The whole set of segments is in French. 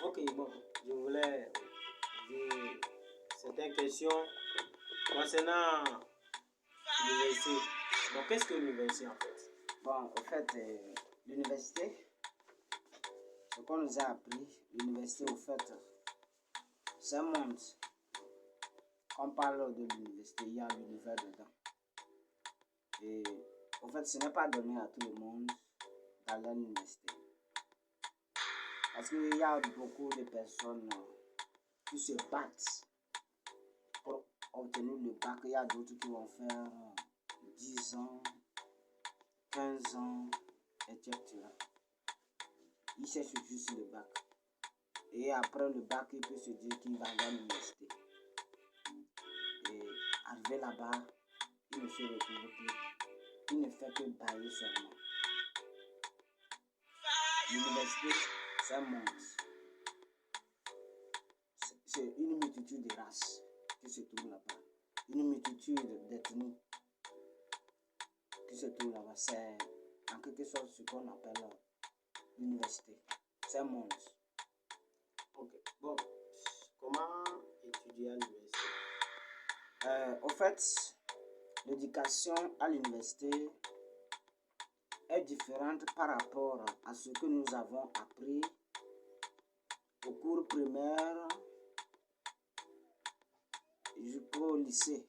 Ok, bon, je voulais dire certaines questions concernant l'université. Donc, qu'est-ce que l'université en fait? Bon, au fait, l'université, ce qu'on nous a appris, l'université, au fait, c'est un monde. Quand on parle de l'université, il y a l'univers dedans. Et au fait, ce n'est pas donné à tout le monde d'aller à l'université. Parce qu'il y a beaucoup de personnes qui se battent pour obtenir le bac. Il y a d'autres qui vont faire 10 ans, 15 ans, etc. Ils cherchent juste le bac. Et après le bac, il peut se dire qu'il va aller à l'université. Et arrivé là-bas, il ne se retrouve plus. Il ne fait que bailler seulement. L'université, c'est un monde. C'est une multitude de races qui se trouvent là-bas. Une multitude d'ethnies qui se trouvent là-bas. C'est en quelque sorte ce qu'on appelle l'université. C'est un monde. Ok, bon, comment étudier à l'université? Au fait, l'éducation à l'université est différente par rapport à ce que nous avons appris au cours primaire jusqu'au lycée.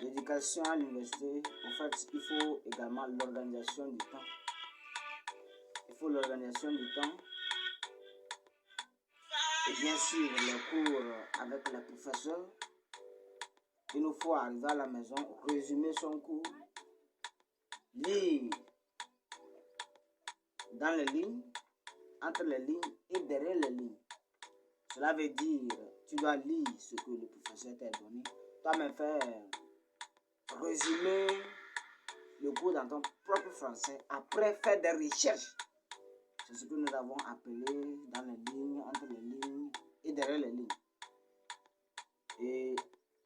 L'éducation à l'université, en fait, il faut également l'organisation du temps. Il faut l'organisation du temps et bien sûr les cours avec les professeurs. Il nous faut arriver à la maison, résumer son cours, lire dans les lignes, entre les lignes et derrière les lignes. Cela veut dire, tu dois lire ce que le professeur t'a donné, toi-même faire résumer le cours dans ton propre français, après faire des recherches. C'est ce que nous avons appelé dans les lignes, entre les lignes et derrière les lignes. Et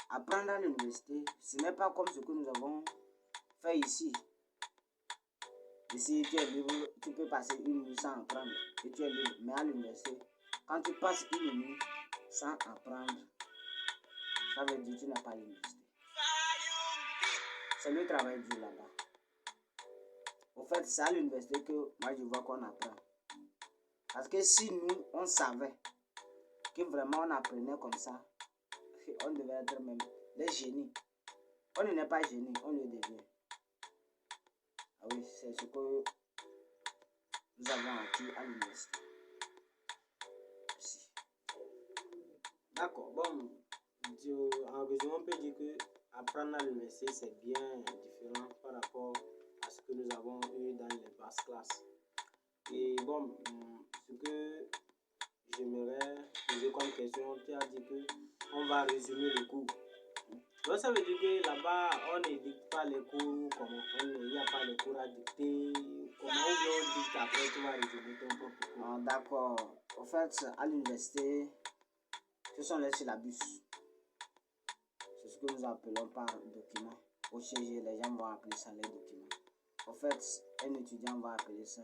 apprendre à l'université, ce n'est pas comme ce que nous avons fait ici. Ici, tu es libre, tu peux passer une nuit sans apprendre et tu es libre. Mais à l'université, quand tu passes une nuit sans apprendre, ça veut dire que tu n'as pas l'université. C'est le travail dur là-bas. Au fait, c'est à l'université que moi je vois qu'on apprend. Parce que si nous, on savait que vraiment on apprenait comme ça, on devait être même des génies. On n'est pas génie, on le devient. Ah oui, c'est ce que nous avons acquis à l'université. D'accord, bon, en résumé, on peut dire que apprendre à l'université, c'est bien différent par rapport à ce que nous avons eu dans les basses classes. Et bon, ce que j'aimerais poser comme question, tu as dit que on va résumer le cours. Donc ça veut dire que là-bas, on ne dicte pas les cours, comment il n'y a pas les cours à dicter, comment on dicte après, tu vas résumer ton propre cours. Ah, d'accord. En fait, à l'université, ce sont les syllabus. C'est ce que nous appelons par document. Au CG, les gens vont appeler ça les documents. En fait, un étudiant va appeler ça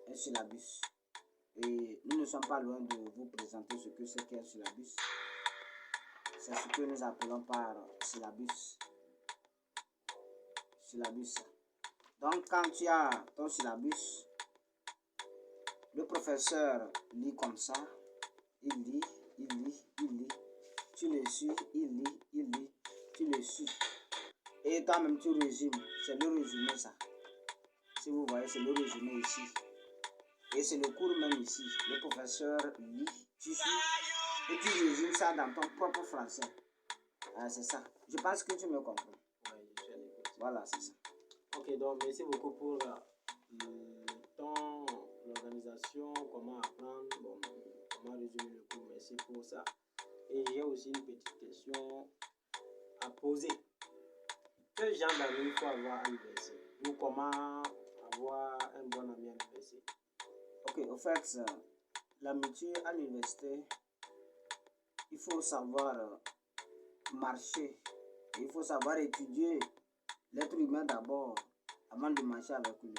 un syllabus. Et nous ne sommes pas loin de vous présenter ce que c'est qu'un syllabus. C'est ce que nous appelons par syllabus. Syllabus. Donc, quand tu as ton syllabus, le professeur lit comme ça. Il lit, il lit, il lit. Tu le suis, il lit, tu le suis. Et toi-même, tu résumes. C'est le résumé, ça. Si vous voyez, c'est le résumé ici. Et c'est le cours même ici. Le professeur lit, tu suis. Et tu résumes ça dans ton propre français. Ah, c'est ça. Je pense que tu me comprends. Oui, je suis à l'écoute. Voilà, c'est ça. Ok, donc merci beaucoup pour le temps, l'organisation, comment apprendre, bon, comment résumer le cours. Merci pour ça. Et j'ai aussi une petite question à poser. Quel genre d'amis il faut avoir à l'université? Ou comment avoir un bon ami à l'université? Ok, au fait, l'amitié à l'université, il faut savoir marcher. Il faut savoir étudier l'être humain d'abord, avant de marcher avec lui.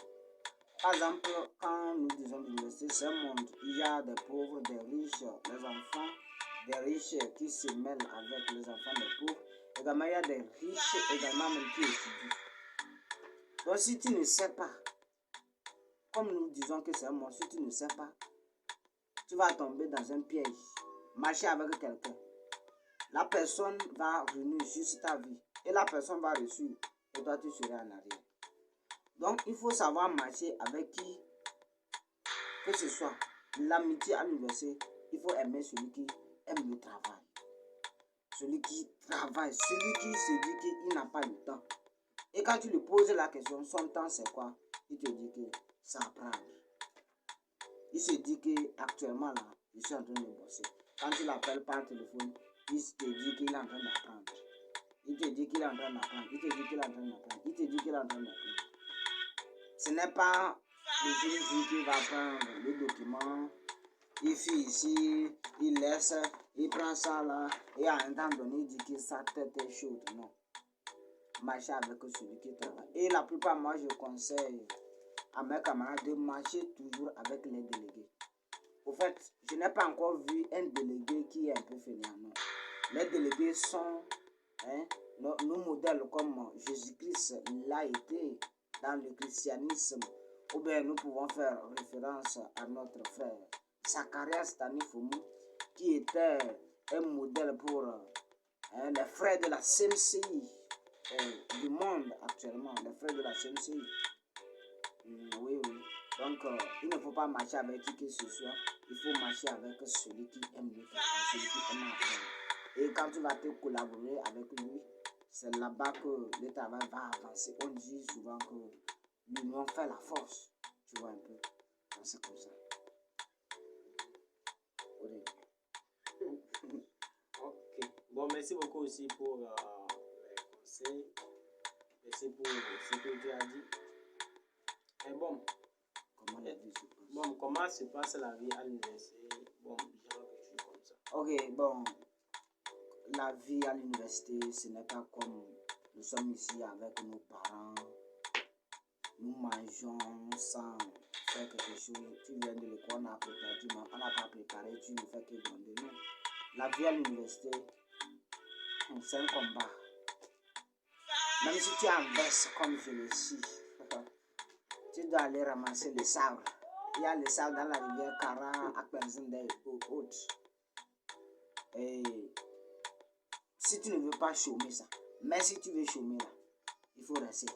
Par exemple, quand nous disons l'université, c'est un monde. Il y a des pauvres, des riches, les enfants des riches qui se mêlent avec les enfants des pauvres. Également, il y a des riches également même qui étudient. Donc, si tu ne sais pas, comme nous disons que c'est un monde, si tu ne sais pas, tu vas tomber dans un piège. Marcher avec quelqu'un. La personne va revenir sur ta vie et la personne va réussir et toi tu seras en arrière. Donc il faut savoir marcher avec qui que ce soit. L'amitié à l'université, il faut aimer celui qui aime le travail. Celui qui travaille, celui qui se dit qu'il n'a pas le temps. Et quand tu lui poses la question, son temps c'est quoi? Il te dit que ça apprendre. Il se dit que actuellement là, je suis en train de bosser. Quand tu l'appelles par téléphone, il te dit qu'il est en train d'apprendre. Il te dit qu'il est en train d'apprendre. Il te dit qu'il est en train d'apprendre. Il te dit qu'il est en train d'apprendre. Ce n'est pas le jeune qui va prendre le document, il fait ici, il laisse, il prend ça là, et à un temps donné, il dit que sa tête est chaude. Non. Marcher avec celui qui travaille. Et la plupart, moi, je conseille à mes camarades de marcher toujours avec les délégués. Au fait, je n'ai pas encore vu un délégué qui est un peu fainéant. Non. Les délégués sont nos modèles comme Jésus-Christ l'a été dans le christianisme. Ou bien nous pouvons faire référence à notre frère Zacharias Tanifoumou qui était un modèle pour les frères de la CMCI du monde actuellement. Les frères de la CMCI. Oui. Donc, il ne faut pas marcher avec qui que ce soit. Il faut marcher avec celui qui aime le travail, celui qui aime apprendre. Et quand tu vas te collaborer avec lui, c'est là-bas que le travail va avancer. On dit souvent que l'union fait la force. Tu vois un peu. Donc, c'est comme ça. Oui. Ok. Bon, merci beaucoup aussi pour les conseils. Merci pour ce que tu as dit. Et bon, Comment la vie se passe? bon, comment se passe la vie à l'université? Bon, genre quelque chose comme ça. Ok, bon. La vie à l'université, ce n'est pas comme nous sommes ici avec nos parents. Nous mangeons sans faire quelque chose. Tu viens de l'école, on a préparé, on n'a pas préparé, tu ne fais que gronder. Non. La vie à l'université, c'est un combat. Même si tu es en veste comme je le suis, tu dois aller ramasser le sable. Il y a le sable dans la rivière Kara, à Penzinde et autres. Et si tu ne veux pas chômer ça, mais si tu veux chômer là, il faut rester.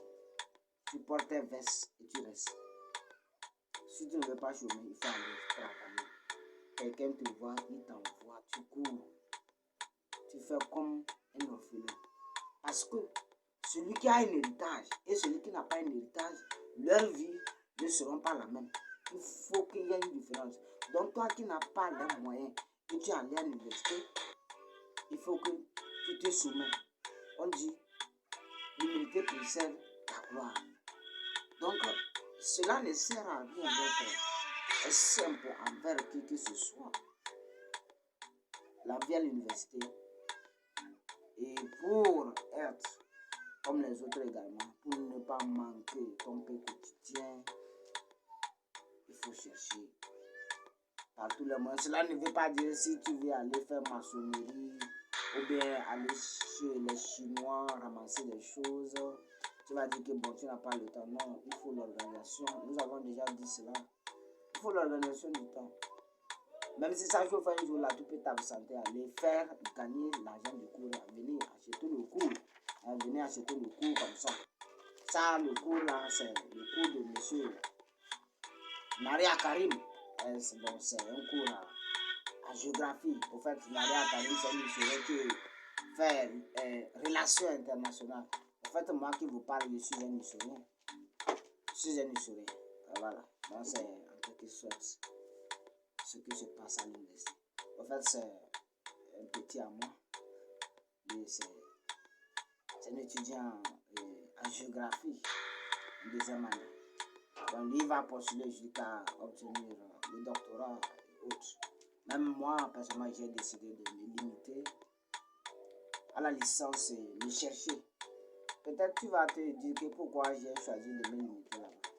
Tu portes tes vestes et tu restes. Si tu ne veux pas chômer, il faut aller travailler. Quelqu'un te voit, il t'envoie, tu cours. Tu fais comme un orphelin. Parce que celui qui a un héritage et celui qui n'a pas un héritage, leur vie ne seront pas la même. Il faut qu'il y ait une différence. Donc toi qui n'as pas les moyens et tu es allé à l'université, il faut que tu te soumets. On dit, l'humilité précède la gloire. Donc, cela ne sert à rien d'être simple envers qui que ce soit. La vie à l'université, et pour être comme les autres également, pour ne pas manquer ton pain quotidien, il faut chercher par tous les moyens. Cela ne veut pas dire si tu veux aller faire maçonnerie ou bien aller chez les Chinois, ramasser des choses. Tu vas dire que bon, tu n'as pas le temps. Non, il faut l'organisation. Nous avons déjà dit cela. Il faut l'organisation du temps. Même si ça chauffe un jour là, tu peux t'absenter, aller faire gagner l'argent du cours, venir acheter le cours. Venir acheter le cours comme ça. Ça, le cours là, c'est le cours de monsieur Naria Karim. Bon, c'est un cours à géographie. En fait, Naria Karim, c'est un monsieur qui fait relations internationales. En fait, moi qui vous parle, je suis un historien. Voilà. Donc, c'est en quelque sorte ce qui se passe à l'université. En fait, c'est un petit à moi. C'est un étudiant en géographie, en deuxième année. Donc, lui va postuler jusqu'à obtenir le doctorat et autres. Même moi, personnellement, j'ai décidé de me limiter à la licence et le chercher. Peut-être tu vas te dire que pourquoi j'ai choisi de me limiter là-bas.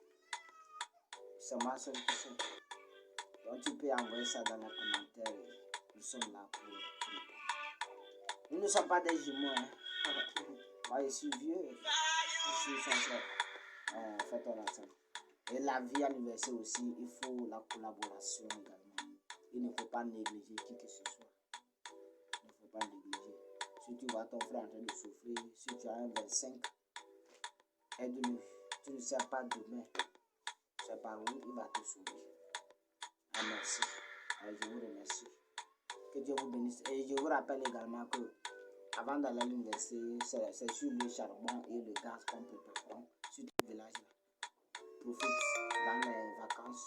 C'est ma seule question. Donc tu peux envoyer ça dans les commentaires. Nous sommes là pour répondre. Nous ne sommes pas des jumeaux. Hein. Moi je suis vieux. Je suis son frère. Faites-on ensemble. Et la vie à l'université aussi, il faut la collaboration également. Il ne faut pas négliger qui que ce soit. Il ne faut pas négliger. Si tu vois ton frère en train de souffrir, si tu as un 25, aide-le. Tu ne sais pas demain, c'est par où il va te sauver. Ah, merci. Je vous remercie. Que Dieu vous bénisse. Et je vous rappelle également que avant d'aller à l'université, c'est sur le charbon et le gaz qu'on prépare. Sur le village là. Profite dans les vacances.